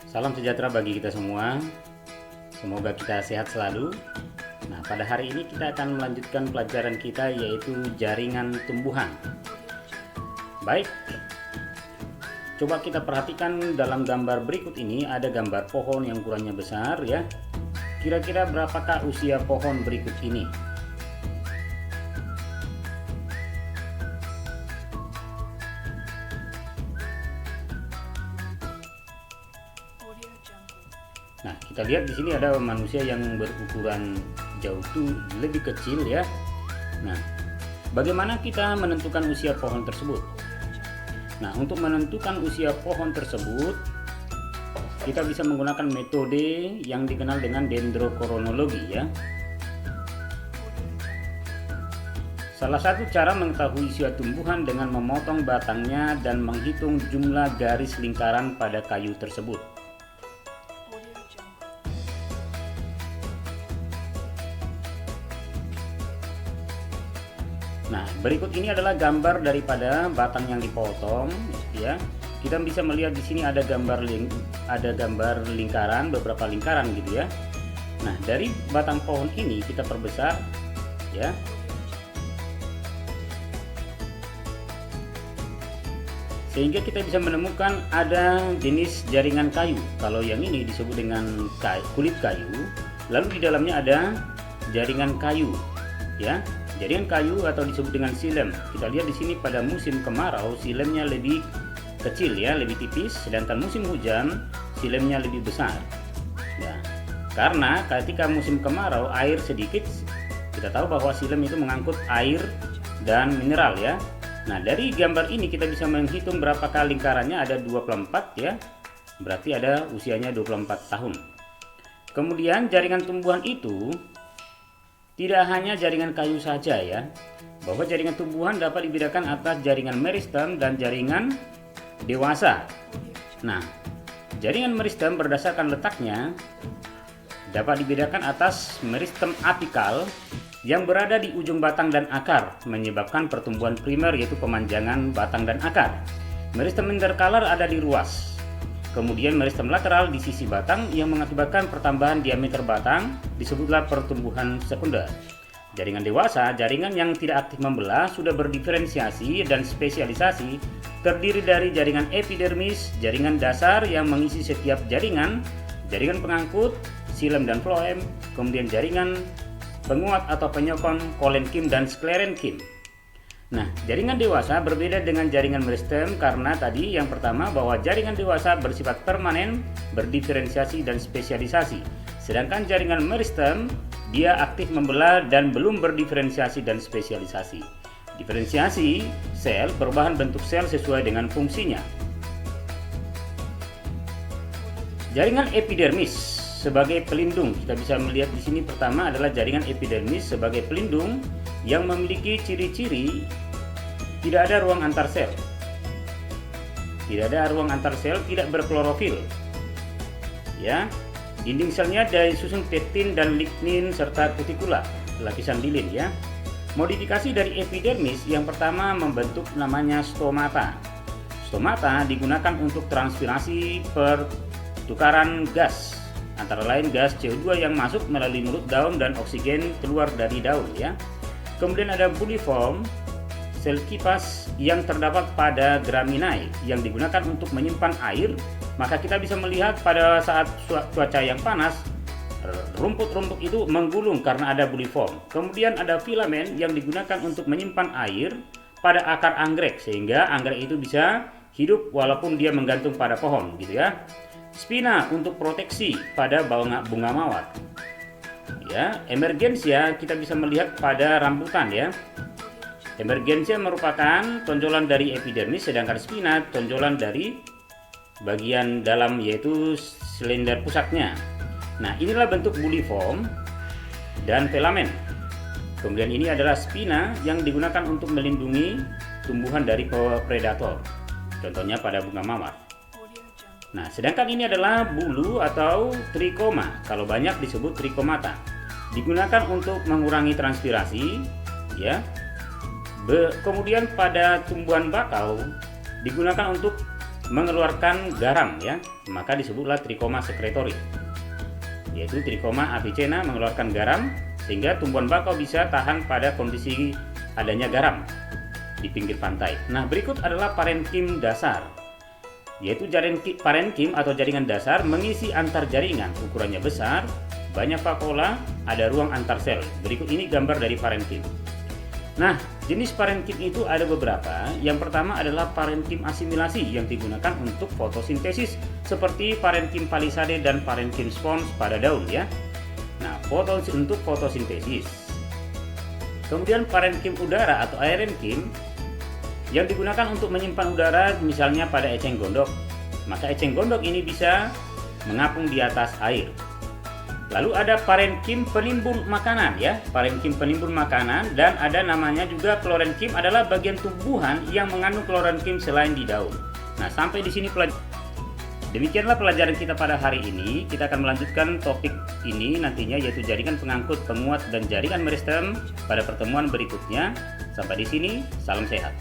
Salam sejahtera bagi kita semua. Semoga kita sehat selalu. Nah, pada hari ini kita akan melanjutkan pelajaran kita, yaitu jaringan tumbuhan. Baik, coba kita perhatikan dalam gambar berikut ini. Ada gambar pohon yang ukurannya besar ya. Kira-kira berapakah usia pohon berikut ini? Nah, kita lihat di sini ada manusia yang berukuran jauh tuh lebih kecil ya. Nah, bagaimana kita menentukan usia pohon tersebut? Nah, untuk menentukan usia pohon tersebut, kita bisa menggunakan metode yang dikenal dengan dendrokronologi ya. Salah satu cara mengetahui usia tumbuhan dengan memotong batangnya dan menghitung jumlah garis lingkaran pada kayu tersebut. Nah, berikut ini adalah gambar daripada batang yang dipotong ya. Kita bisa melihat di sini ada gambar lingkaran, beberapa lingkaran gitu ya. Nah, dari batang pohon ini kita perbesar ya. Sehingga kita bisa menemukan ada jenis jaringan kayu. Kalau yang ini disebut dengan kulit kayu, lalu di dalamnya ada jaringan kayu ya. Jaringan kayu atau disebut dengan silem. Kita lihat di sini pada musim kemarau silemnya lebih kecil ya, lebih tipis, sedangkan musim hujan silemnya lebih besar. Ya, karena ketika musim kemarau air sedikit, kita tahu bahwa silem itu mengangkut air dan mineral ya. Nah, dari gambar ini kita bisa menghitung berapakah lingkarannya, ada 24 ya. Berarti ada usianya 24 tahun. Kemudian jaringan tumbuhan itu tidak hanya jaringan kayu saja ya, bahwa jaringan tumbuhan dapat dibedakan atas jaringan meristem dan jaringan dewasa. Nah, jaringan meristem berdasarkan letaknya dapat dibedakan atas meristem apikal yang berada di ujung batang dan akar, menyebabkan pertumbuhan primer yaitu pemanjangan batang dan akar. Meristem interkalar ada di ruas. Kemudian meristem lateral di sisi batang yang mengakibatkan pertambahan diameter batang disebutlah pertumbuhan sekunder. Jaringan dewasa, jaringan yang tidak aktif membelah, sudah berdiferensiasi dan spesialisasi, terdiri dari jaringan epidermis, jaringan dasar yang mengisi setiap jaringan, jaringan pengangkut, silem dan floem, kemudian jaringan penguat atau penyokong, kolenkim dan sklerenkim. Nah, jaringan dewasa berbeda dengan jaringan meristem karena tadi yang pertama bahwa jaringan dewasa bersifat permanen, berdiferensiasi dan spesialisasi. Sedangkan jaringan meristem dia aktif membelah dan belum berdiferensiasi dan spesialisasi. Diferensiasi sel perubahan bentuk sel sesuai dengan fungsinya. Jaringan epidermis sebagai pelindung, kita bisa melihat di sini pertama adalah jaringan epidermis sebagai pelindung yang memiliki ciri-ciri tidak ada ruang antar sel. Tidak ada ruang antar sel, tidak berklorofil. Ya. Dinding selnya dari susun pektin dan lignin serta kutikula, lapisan lilin ya. Modifikasi dari epidermis yang pertama membentuk namanya stomata. Stomata digunakan untuk transpirasi pertukaran gas, antara lain gas CO2 yang masuk melalui mulut daun dan oksigen keluar dari daun ya. Kemudian ada buliform, sel kipas yang terdapat pada graminae yang digunakan untuk menyimpan air. Maka kita bisa melihat pada saat cuaca yang panas, rumput-rumput itu menggulung karena ada buliform. Kemudian ada filamen yang digunakan untuk menyimpan air pada akar anggrek, sehingga anggrek itu bisa hidup walaupun dia menggantung pada pohon gitu ya. Spina untuk proteksi pada bunga mawar. Ya, emergensia kita bisa melihat pada rambutan ya. Emergensia merupakan tonjolan dari epidermis, sedangkan spina tonjolan dari bagian dalam yaitu silinder pusatnya. Nah, inilah bentuk buliform dan filamen. Kemudian ini adalah spina yang digunakan untuk melindungi tumbuhan dari predator, contohnya pada bunga mawar. Nah, sedangkan ini adalah bulu atau trikoma, kalau banyak disebut trikomata. Digunakan untuk mengurangi transpirasi, ya. Kemudian pada tumbuhan bakau digunakan untuk mengeluarkan garam, ya. Maka disebutlah trikoma secretory, yaitu trikoma avicena mengeluarkan garam sehingga tumbuhan bakau bisa tahan pada kondisi adanya garam di pinggir pantai. Nah, berikut adalah parenkim dasar, yaitu parenkim atau jaringan dasar mengisi antar jaringan, ukurannya besar, banyak vakuola, ada ruang antar sel. Berikut ini gambar dari parenkim. Nah, jenis parenkim itu ada beberapa. Yang pertama adalah parenkim asimilasi yang digunakan untuk fotosintesis seperti parenkim palisade dan parenkim spons pada daun, ya. Nah, untuk fotosintesis. Kemudian parenkim udara atau aerenkim yang digunakan untuk menyimpan udara, misalnya pada eceng gondok. Maka eceng gondok ini bisa mengapung di atas air. Lalu ada parenkim penimbun makanan, ya, parenkim penimbun makanan, dan ada namanya juga klorenkim, adalah bagian tumbuhan yang mengandung klorenkim selain di daun. Nah, sampai di sini demikianlah pelajaran kita pada hari ini. Kita akan melanjutkan topik ini nantinya, yaitu jaringan pengangkut, penguat, dan jaringan meristem pada pertemuan berikutnya. Sampai di sini, salam sehat.